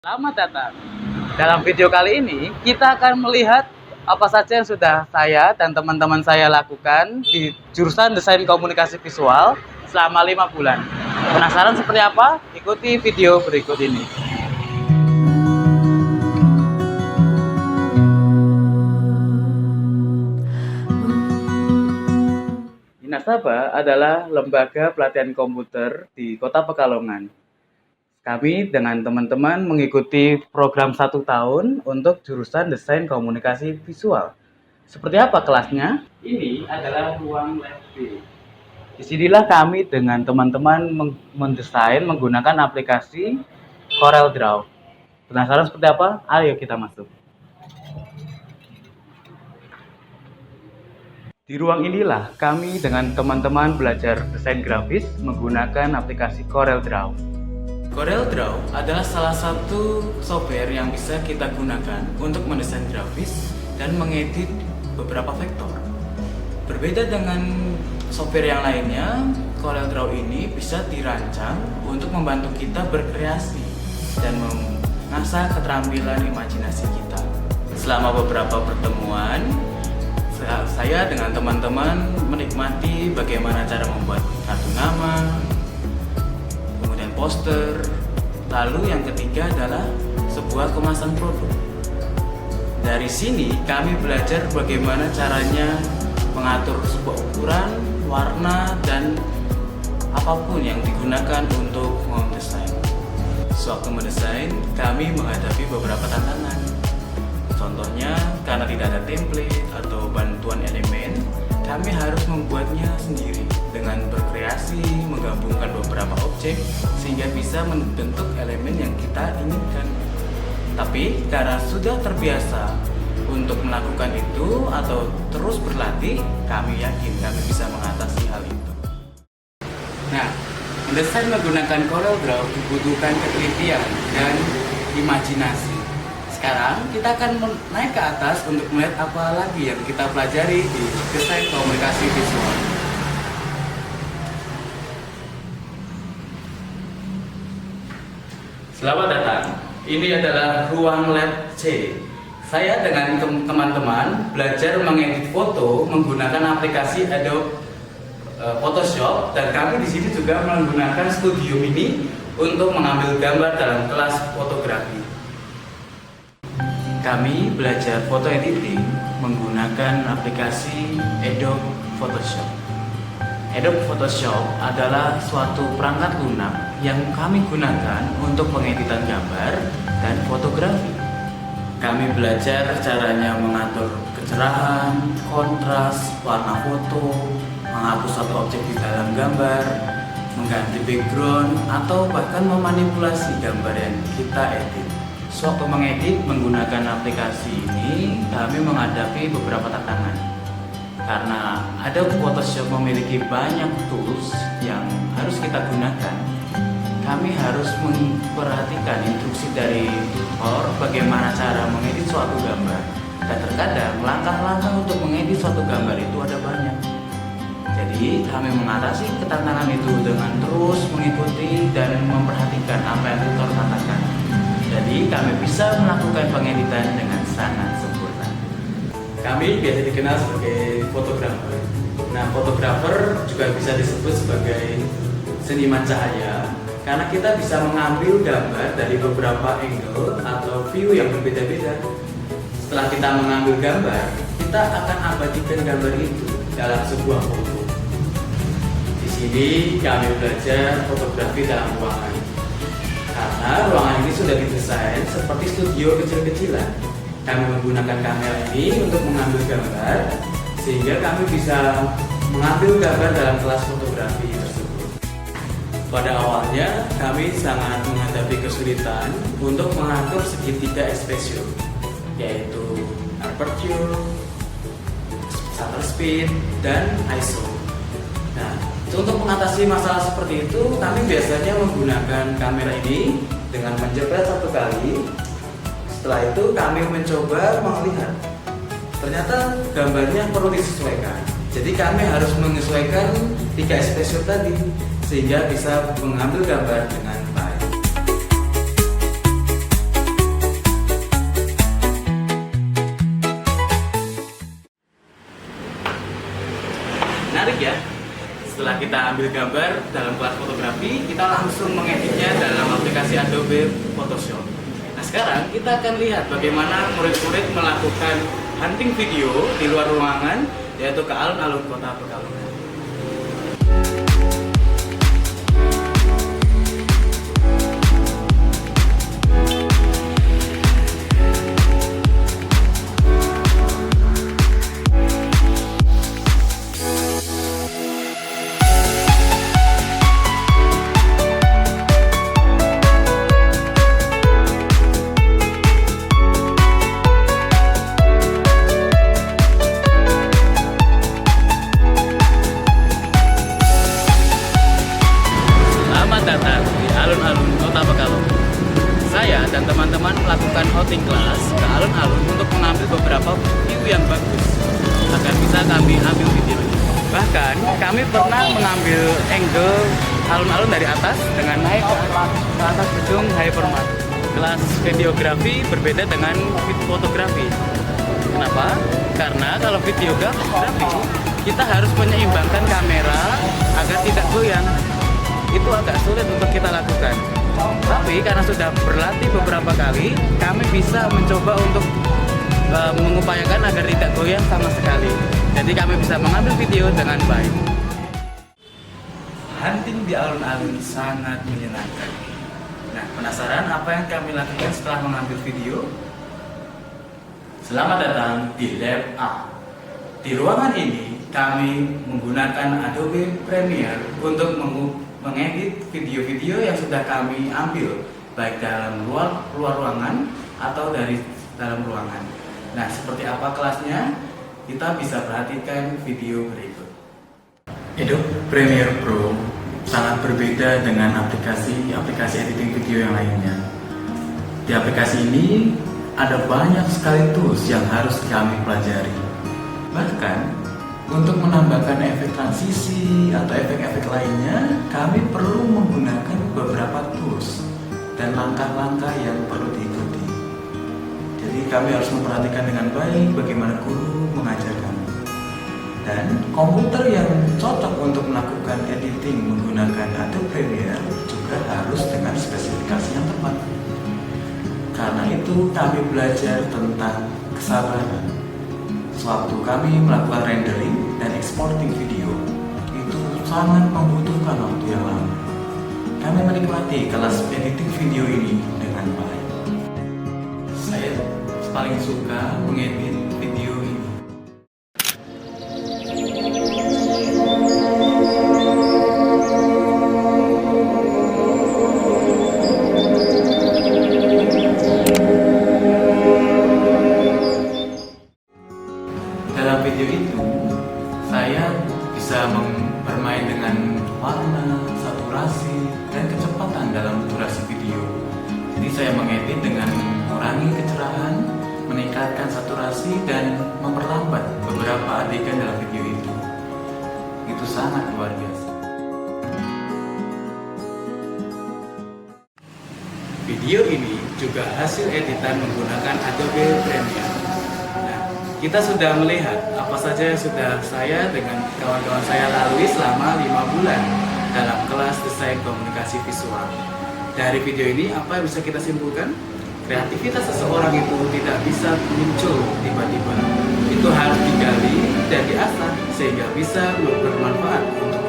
Selamat datang. Dalam video kali ini, kita akan melihat apa saja yang sudah saya dan teman-teman saya lakukan di jurusan Desain Komunikasi Visual selama 5 bulan. Penasaran seperti apa? Ikuti video berikut ini. Inasaba adalah lembaga pelatihan komputer di Kota Pekalongan. Kami dengan teman-teman mengikuti program 1 tahun untuk jurusan Desain Komunikasi Visual. Seperti apa kelasnya? Ini adalah ruang lab B. Disinilah kami dengan teman-teman mendesain menggunakan aplikasi CorelDRAW. Penasaran seperti apa? Ayo kita masuk. Di ruang inilah kami dengan teman-teman belajar desain grafis menggunakan aplikasi CorelDRAW. CorelDRAW adalah salah satu software yang bisa kita gunakan untuk mendesain grafis dan mengedit beberapa vektor. Berbeda dengan software yang lainnya, CorelDRAW ini bisa dirancang untuk membantu kita berkreasi dan mengasah keterampilan imajinasi kita. Selama beberapa pertemuan, saya dengan teman-teman menikmati bagaimana cara membuat kartu nama, kemudian poster, lalu yang ketiga adalah sebuah kemasan produk. Dari sini kami belajar bagaimana caranya mengatur sebuah ukuran, warna, dan apapun yang digunakan untuk mendesain. Sewaktu mendesain, kami menghadapi beberapa tantangan. Contohnya, karena tidak ada template atau bantuan elemen, kami harus membuatnya sendiri dengan berkreasi, menggabungkan beberapa objek sehingga bisa membentuk elemen yang kita inginkan. Tapi karena sudah terbiasa untuk melakukan itu atau terus berlatih, kami yakin kami bisa mengatasi hal itu. Nah, mendesain menggunakan CorelDRAW dibutuhkan ketelitian dan imajinasi. Sekarang kita akan naik ke atas untuk melihat apa lagi yang kita pelajari di Desain Komunikasi Visual. Selamat datang. Ini adalah ruang lab C. Saya dengan teman-teman belajar mengedit foto menggunakan aplikasi Adobe Photoshop, dan kami di sini juga menggunakan Studio Mini untuk mengambil gambar dalam kelas fotografi. Kami belajar foto editing menggunakan aplikasi Adobe Photoshop. Adobe Photoshop adalah suatu perangkat lunak yang kami gunakan untuk pengeditan gambar dan fotografi. Kami belajar caranya mengatur kecerahan, kontras, warna foto, menghapus satu objek di dalam gambar, mengganti background, atau bahkan memanipulasi gambar yang kita edit. Sewaktu mengedit menggunakan aplikasi ini, kami menghadapi beberapa tantangan. Karena Adobe Photoshop memiliki banyak tools yang harus kita gunakan, kami harus memperhatikan instruksi dari tutor bagaimana cara mengedit suatu gambar. Dan terkadang langkah-langkah untuk mengedit suatu gambar itu ada banyak. Jadi kami mengatasi ketantangan itu dengan terus mengikuti dan memperhatikan apa yang tutor katakan. Jadi kami bisa melakukan pengeditan dengan sangat sempurna. Kami biasa dikenal sebagai fotografer. Nah, fotografer juga bisa disebut sebagai seniman cahaya, karena kita bisa mengambil gambar dari beberapa angle atau view yang berbeda-beda. Setelah kita mengambil gambar, kita akan abadikan gambar itu dalam sebuah foto. Di sini kami belajar fotografi dalam ruangan. Karena ruangan ini sudah didesain seperti studio kecil-kecilan. Kami menggunakan kamera ini untuk mengambil gambar, sehingga kami bisa mengambil gambar dalam kelas fotografi tersebut. Pada awalnya, kami sangat menghadapi kesulitan untuk mengatur segitiga espejo, yaitu aperture, shutter speed, dan ISO. Nah, untuk mengatasi masalah seperti itu, kami biasanya menggunakan kamera ini dengan menjepret satu kali. Setelah itu kami mencoba melihat, ternyata gambarnya perlu disesuaikan. Jadi kami harus menyesuaikan 3 espejo tadi sehingga bisa mengambil gambar dengan baik. ambil gambar dalam kelas fotografi, kita langsung mengeditnya dalam aplikasi Adobe Photoshop. Nah, sekarang kita akan lihat bagaimana murid-murid melakukan hunting video di luar ruangan, yaitu ke alun-alun Kota Pekalongan. Datang di alun-alun Kota Pekalongan. Saya dan teman-teman melakukan outing kelas ke alun-alun untuk mengambil beberapa view yang bagus agar bisa kami ambil video. Bahkan kami pernah mengambil angle alun-alun dari atas dengan naik ke atas gedung Hypermart. Kelas videografi berbeda dengan fotografi. Kenapa? Karena kalau videografi kita harus menyeimbangkan kamera agar tidak goyang. Itu agak sulit untuk kita lakukan. Tapi karena sudah berlatih beberapa kali, kami bisa mencoba untuk mengupayakan agar tidak goyang sama sekali. Jadi kami bisa mengambil video dengan baik. Hunting di alun-alun sangat menyenangkan. Nah, penasaran apa yang kami lakukan setelah mengambil video? Selamat datang di Lab A. Di ruangan ini, kami menggunakan Adobe Premiere untuk mengedit video-video yang sudah kami ambil baik dalam luar ruangan atau dari dalam ruangan. Nah, seperti apa kelasnya? Kita bisa perhatikan video berikut. Adobe Premiere Pro sangat berbeda dengan aplikasi editing video yang lainnya. Di aplikasi ini ada banyak sekali tools yang harus kami pelajari. Bahkan untuk menambahkan efek transisi atau efek-efek lainnya, kami perlu menggunakan beberapa tools dan langkah-langkah yang perlu diikuti. Jadi kami harus memperhatikan dengan baik bagaimana guru mengajar kami. Dan komputer yang cocok untuk melakukan editing menggunakan Adobe Premiere juga harus dengan spesifikasi yang tepat. Karena itu kami belajar tentang kesabaran. Sewaktu kami melakukan rendering dan exporting video, itu sangat membutuhkan waktu yang lama. Kami menikmati kelas editing video ini dengan baik. Saya paling suka mengedit video ini. Dalam video itu, saya bisa bermain dengan warna, saturasi, dan kecepatan dalam durasi video. Jadi saya mengedit dengan mengurangi kecerahan, meningkatkan saturasi, dan memperlambat beberapa adegan dalam video itu. Itu sangat luar biasa. Video ini juga hasil editan menggunakan Adobe Premiere. Kita sudah melihat apa saja yang sudah saya dengan kawan-kawan saya lalui selama 5 bulan dalam kelas desain komunikasi visual. Dari video ini apa yang bisa kita simpulkan? Kreativitas seseorang itu tidak bisa muncul tiba-tiba. Itu harus digali dan diasah sehingga bisa bermanfaat untuk